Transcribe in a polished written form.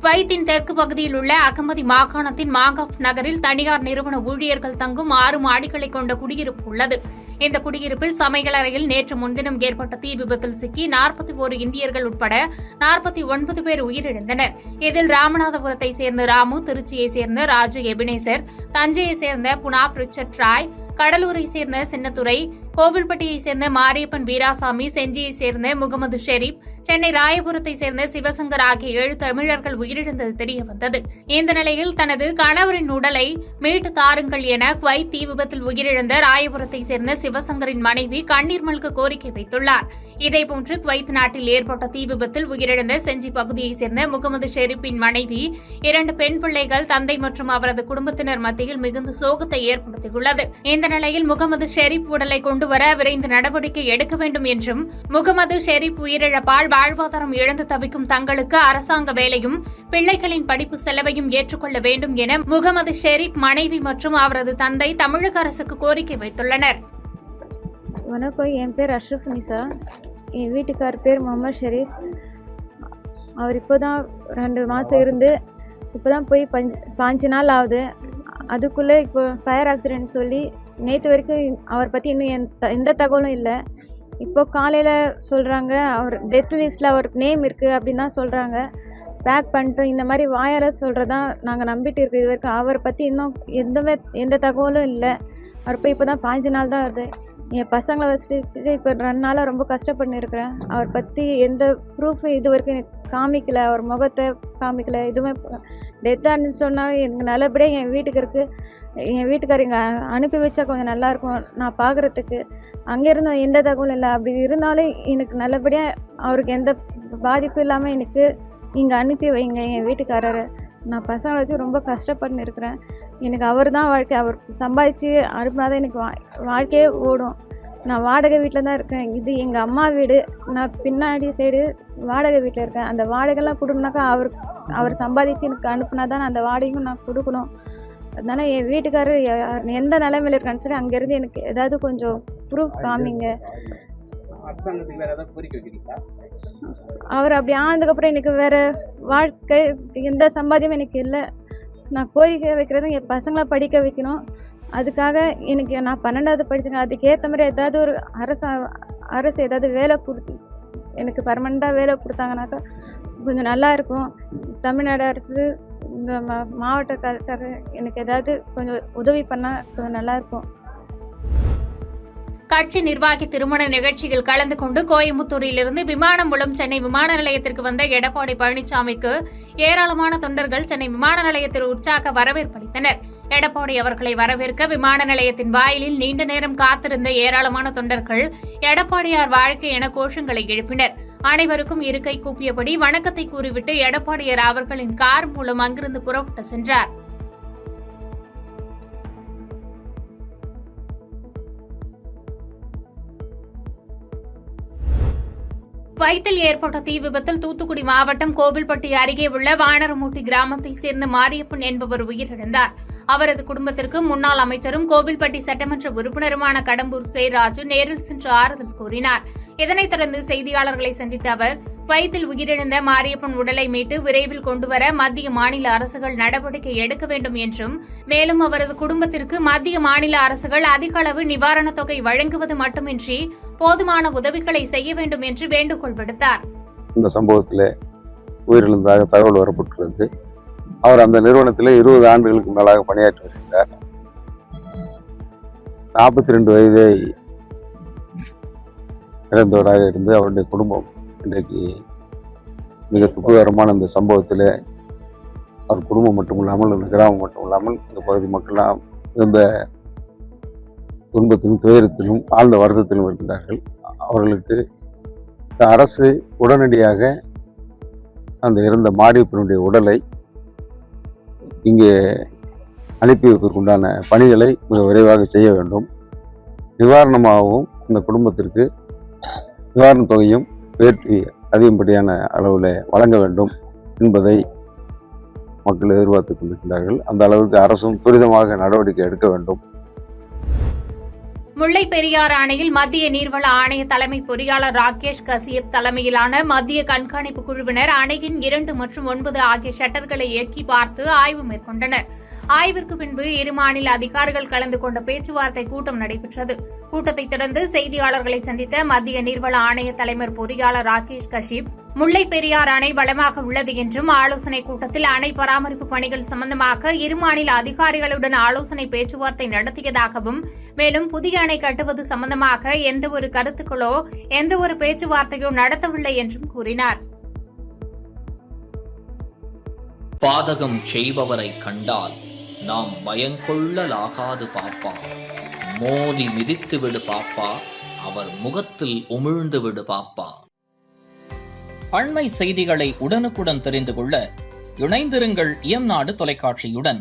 குவைத்தின் தெற்கு பகுதியில் உள்ள அகமதி மாகாணத்தின் மாகாப் நகரில் தனியார் நிறுவன ஊழியர்கள் தங்கும் 6 மாடிகளை கொண்ட குடியிருப்பு உள்ளது. இந்த குடியிருப்பில் சமையலறையில் நேற்று முன்தினம் ஏற்பட்ட தீ விபத்தில் சிக்கி 41 இந்தியர்கள் உட்பட 49 பேர் உயிரிழந்தனர். இதில் ராமநாதபுரத்தை சேர்ந்த ராமு, திருச்சியை சேர்ந்த ராஜு எபினேசர், தஞ்சையை சேர்ந்த புனாப் ரிச்சர்ட் ராய், கடலூரை சேர்ந்த சின்னத்துரை, கோவில்பட்டியை சேர்ந்த மாரியப்பன் வீராசாமி, செஞ்சியை சேர்ந்த முகமது ஷெரீப், சென்னை ராயபுரத்தை சேர்ந்த சிவசங்கர் ஆகிய 7 தமிழர்கள் உயிரிழந்தது தெரியவந்தது. இந்த நிலையில் தனது கணவரின் உடலை மீட்டு தாருங்கள் என குவைத் தீ விபத்தில் உயிரிழந்த ராயபுரத்தை சேர்ந்த சிவசங்கரின் மனைவி கண்ணீர் மல்க கோரிக்கை வைத்துள்ளார். இதேபோன்று குவைத் நாட்டில் ஏற்பட்ட தீ விபத்தில் உயிரிழந்த செஞ்சி பகுதியைச் சேர்ந்த முகமது ஷெரீப்பின் மனைவி, 2 பெண் பிள்ளைகள், தந்தை மற்றும் அவரது குடும்பத்தினர் மத்தியில் மிகுந்த சோகத்தை ஏற்படுத்தியுள்ளது. இந்த நிலையில் முகமது ஷெரீப் உடலை கொண்டுவர விரைந்து நடவடிக்கை எடுக்க வேண்டும் என்றும், முகமது ஷெரீப் உயிரிழப்பால் வாழ்வாதாரம் இழந்து தவிக்கும் தங்களுக்கு அரசாங்க வேலையும் பிள்ளைகளின் படிப்பு செலவையும் ஏற்றுக்கொள்ள வேண்டும் என முகமது ஷெரீப் மனைவி மற்றும் அவரது தந்தை தமிழக அரசுக்கு கோரிக்கை வைத்துள்ளனர். வணக்கம், என் பேர் அஷ்ரஃப் நிசா. என் வீட்டுக்கார் பேர் முகமது ஷெரீப். அவர் இப்போதான் 2 மாதம் இருந்து இப்போதான் போய் 5 நாள் ஆகுது. அதுக்குள்ளே இப்போ ஃபயர் ஆக்சிடென்ட் சொல்லி நேற்று வரைக்கும் அவர் பற்றி இன்னும் எந்த தகவலும் இல்லை. இப்போ காலையில் சொல்கிறாங்க அவர் டெத் லிஸ்ட்டில் அவர் நேம் இருக்குது அப்படின்னு தான் சொல்கிறாங்க. பேக் பண்ணிட்டோம் இந்த மாதிரி வாயார சொல்கிறதான் நாங்கள் நம்பிட்டு இருக்கோம். இது வரைக்கும் அவரை பற்றி இன்னும் எந்த தகவலும் இல்லை. அவர் போய் இப்போ தான் 5 நாள் தான் ஆகுது. என் பசங்களை வச்சுட்டு இப்போ 2 நாளாக ரொம்ப கஷ்டப்பட்டுருக்கிறேன். அவர் பற்றி எந்த ப்ரூஃபும் இது வரைக்கும் எனக்கு காமிக்கலை. அவர் முகத்தை காமிக்கலை. எதுவுமே டெத்தான்னு சொன்னால் எனக்கு நல்லபடியாக என் வீட்டுக்கார் இங்கே அனுப்பி வச்சா கொஞ்சம் நல்லாயிருக்கும் நான் பார்க்குறதுக்கு. அங்கேருந்தும் எந்த தகவலும் இல்லை. அப்படி இருந்தாலும் எனக்கு நல்லபடியாக அவருக்கு எந்த பாதிப்பும் இல்லாமல் எனக்கு இங்கே அனுப்பி வைங்க என் வீட்டுக்காரரை. நான் பசங்களை வச்சு ரொம்ப கஷ்டப்பட்டு இருக்கிறேன். எனக்கு அவர் தான் வாழ்க்கை. அவர் சம்பாதிச்சு அனுப்புனா தான் எனக்கு வாழ்க்கையே ஓடும். நான் வாடகை வீட்டில் தான் இருக்கேன். இது எங்கள் அம்மா வீடு. நான் பின்னாடி சைடு வாடகை வீட்டில் இருக்கேன். அந்த வாடகைலாம் கொடுக்கணுனாக்கா அவர் சம்பாதிச்சு எனக்கு அனுப்புனா தான் அந்த வாடகையும் நான் கொடுக்கணும். அதனால என் வீட்டுக்காரர் எந்த நிலைமையில இருக்கான்னு சொல்லி அங்கேருந்து எனக்கு ஏதாவது கொஞ்சம் ப்ரூஃப் காமிங்க. அவர் அப்படி ஆனதுக்கப்புறம் எனக்கு வேற வாழ்க்கை எந்த சம்பாதியமும் எனக்கு இல்லை. நான் கோரிக்கை வைக்கிறது என் பசங்களை படிக்க வைக்கணும். அதுக்காக எனக்கு நான் 12வது படிச்சேங்க. அதுக்கேற்ற மாதிரி ஏதாவது ஒரு அரசு ஏதாவது வேலை கொடுத்து எனக்கு பர்மனெண்ட்டாக வேலை கொடுத்தாங்கனாக்கா கொஞ்சம் நல்லா இருக்கும். தமிழ்நாடு அரசு இந்த மாவட்ட கலெக்டர் எனக்கு ஏதாவது கொஞ்சம் உதவி பண்ணால் கொஞ்சம் நல்லாயிருக்கும். கட்சி நிர்வாகி திருமண நிகழ்ச்சியில் கலந்து கொண்டு கோயம்புத்தூரிலிருந்து விமானம் மூலம் சென்னை விமான நிலையத்திற்கு வந்த எடப்பாடி பழனிசாமிக்கு ஏராளமான தொண்டர்கள் சென்னை விமான நிலையத்தில் உற்சாக வரவேற்பளித்தனர். எடப்பாடி அவர்களை வரவேற்க விமான நிலையத்தின் வாயிலில் நீண்ட நேரம் காத்திருந்த ஏராளமான தொண்டர்கள் எடப்பாடியார் வாழ்க்கை என கோஷங்களை எழுப்பினர். அனைவருக்கும் இருக்கை கூப்பியபடி வணக்கத்தை கூறிவிட்டு எடப்பாடியார் அவர்களின் கார் மூலம் அங்கிருந்து புறப்பட்டு சென்றார். குவைத்தில் ஏற்பட்ட தீ விபத்தில் தூத்துக்குடி மாவட்டம் கோவில்பட்டி அருகே உள்ள வானரமூட்டி கிராமத்தைச் சேர்ந்த மாரியப்பன் என்பவர் உயிரிழந்தார். அவரது குடும்பத்திற்கு முன்னாள் அமைச்சரும் கோவில்பட்டி சட்டமன்ற உறுப்பினருமான கடம்பூர் ராஜு நேரில் சென்று ஆறுதல் கூறினார். இதனைத் தொடர்ந்து செய்தியாளர்களை சந்தித்த அவர், குவைத்தில் உயிரிழந்த மாரியப்பன் உடலை மீட்டு விரைவில் கொண்டுவர மத்திய மாநில அரசுகள் நடவடிக்கை எடுக்க வேண்டும் என்றும், மேலும் அவரது குடும்பத்திற்கு மத்திய மாநில அரசுகள் அதிக அளவு நிவாரணத் தொகை வழங்குவது மட்டுமின்றி போதுமான உதவிகளை செய்ய வேண்டும் என்று வேண்டுகோள் விடுத்தார். இந்த சம்பவத்தில் உயிரிழந்ததாக தகவல் வரப்பட்டுள்ளது. அவர் அந்த நிறுவனத்தில் 20 ஆண்டுகளுக்கு மேலாக பணியாற்றி வருகிறார். 42 வயதை இறந்தவராக இருந்து அவருடைய குடும்பம் இன்றைக்கு மிக துக்ககரமான இந்த சம்பவத்தில் அவர் குடும்பம் மட்டுமில்லாமல் இந்த கிராமம் மட்டுமில்லாமல் இந்த பகுதி மக்களாம் இருந்த துன்பத்திலும் துயரத்திலும் ஆழ்ந்த வருத்தத்திலும் இருக்கின்றார்கள். அவர்களுக்கு அரசு உடனடியாக அந்த இறந்த மாரியப்பனுடைய உடலை இங்கே அனுப்பி வைப்பதற்குண்டான பணிகளை மிக விரைவாக செய்ய வேண்டும். நிவாரணமாகவும் இந்த குடும்பத்திற்கு நிவாரணத் தொகையும் உயர்த்தி அதிகப்படியான அளவில் வழங்க வேண்டும் என்பதை மக்கள் எதிர்பார்த்துக் கொண்டிருக்கிறார்கள். அந்த அளவுக்கு அரசும் துரிதமாக நடவடிக்கை எடுக்க வேண்டும். முல்லை பெரியாறு அணையில் மத்திய நீர்வள ஆணைய தலைமை பொறியாளர் ராகேஷ் கசியப் தலைமையிலான மத்திய கண்காணிப்பு குழுவினர் அணையின் 2 மற்றும் 9 ஆகிய ஷட்டர்களை இயக்கி பார்த்து ஆய்வு மேற்கொண்டனர். ஆய்விற்கு பின்பு இரு மாநில அதிகாரிகள் கலந்து கொண்ட பேச்சுவார்த்தை கூட்டம் நடைபெற்றது. கூட்டத்தை தொடர்ந்து செய்தியாளர்களை சந்தித்த மத்திய நீர்வள ஆணைய தலைவர் பொறியாளர் ராகேஷ் கசியப் முல்லை பெரியாறு அணை பலமாக உள்ளது என்றும் ஆலோசனைக் கூட்டத்தில் அணை பராமரிப்பு பணிகள் சம்பந்தமாக இரு மாநில அதிகாரிகளுடன் ஆலோசனை பேச்சுவார்த்தை நடத்தியதாகவும், மேலும் புதிய அணை கட்டுவது சம்பந்தமாக எந்தவொரு கருத்துக்களோ எந்தவொரு பேச்சுவார்த்தையோ நடத்தவில்லை என்றும் கூறினார். பாதகம் செய்பவரை கண்டால் நாம் பயங்கொள்ளலாகாது பாப்பா, மோதி மிதித்து விடு பாப்பா, அவர் முகத்தில் உமிழ்ந்து விடு பாப்பா. அண்மை செய்திகளை உடனுக்குடன் தெரிந்து கொள்ள இணைந்திருங்கள் இயம்நாடு தொலைக்காட்சியுடன்.